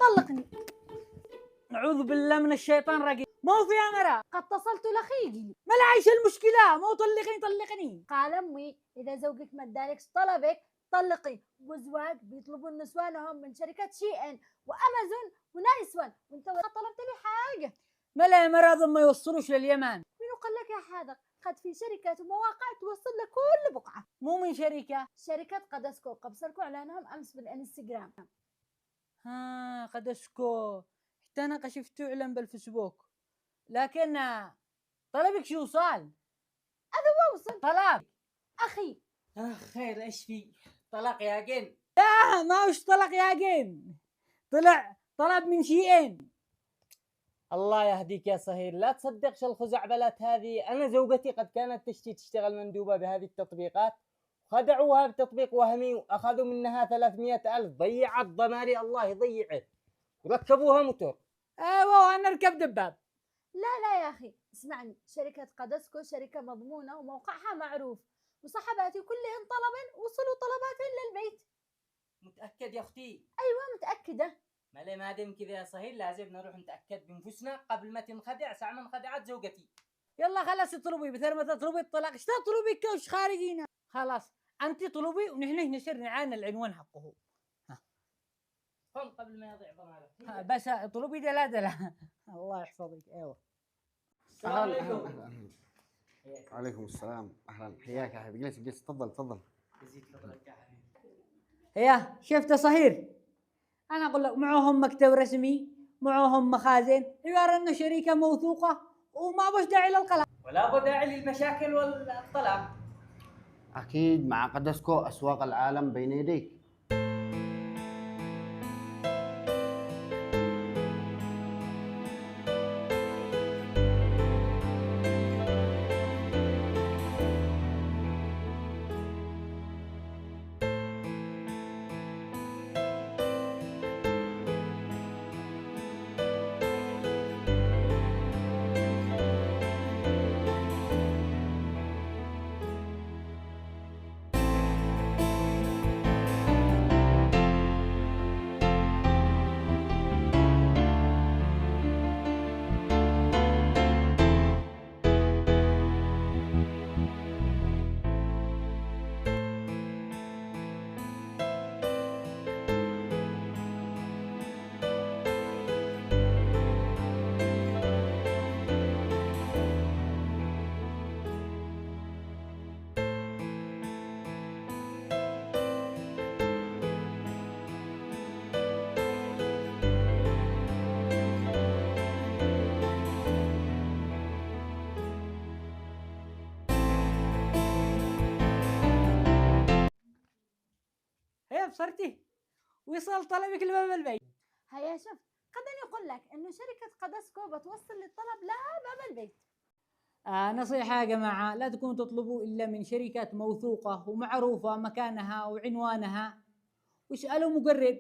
طلقني. نعوذ بالله من الشيطان الرجيم. ما هو في أمرة. قد اتصلت لخيجي. ما العيش المشكلة؟ ما هو طلقني. قال امي اذا زوجك ما ادالكش طلبك طلقي. وزواج بيطلبوا نسوانهم من شركات شي ان وامازون ونايس وان، وانت ولا طلبت لي حاجه. ما الأمراض ما يوصلوش لليمن. منو قال لك يا حاذق؟ قد في شركات ومواقع توصل لكل بقعه. مو من شركة. شركات قدسكو قبصركوا اعلانهم امس بالانستغرام. ها قدسكو حتى أنا شفته إعلان بالفيسبوك، لكن طلبك شو صال؟ وصل طلب. اخي. خير ايش في؟ طلق يا جن. لا ما وش طلق يا جن، طلع طلب من شيئين. الله يهديك يا صهير، لا تصدقش الخزعبلات هذه. أنا زوجتي قد كانت تشتغل مندوبة بهذه التطبيقات، خدعوها بتطبيق وهمي وأخذوا منها 300,000. ضيعت ضماري الله يضيعه، وركبوها موتور. أيوة وأنا أركب دباب. لا يا اخي اسمعني، شركه قدسكو شركه مضمونه وموقعها معروف، وصحباتي كلهم طلبا وصلوا طلباتهم للبيت. متأكد يا أختي؟ ايوه متاكده. ما دام كذا يا صهير لازم نروح نتأكد بنفسنا قبل ما تنخدع ساعة ما انخدعت زوجتي. يلا خلاص اطلبي، مثل ما تطلبي الطلاق ايش تطلبي كوش خارجينا. خلاص انت طلبي ونحن نسير نعاين العنوان حقه. قم قبل ما يضيع ضمانك. بس اطلبي دلا الله يحفظك. ايوه السلام عليكم. وعليكم السلام، اهلا حياك يا حبيبي. جلس تفضل. يزيد فضلك يا حبيبي. هيا شفت صهير، انا اقول لك معهم مكتب رسمي، معهم مخازن، عباره انه شركه موثوقه وما بش داعي للقلق ولا داعي للمشاكل والطلاق. اكيد مع قدسكو اسواق العالم بين يديك. هيا بصرتي وصل طلبك لباب البيت. هيا شوف، قد أن يقول لك انه شركه قدسكو بتوصل للطلب لباب البيت. نصيحة يا جماعة، لا تكونوا تطلبوا إلا من شركات موثوقة ومعروفة مكانها وعنوانها، واسألوا مقرب.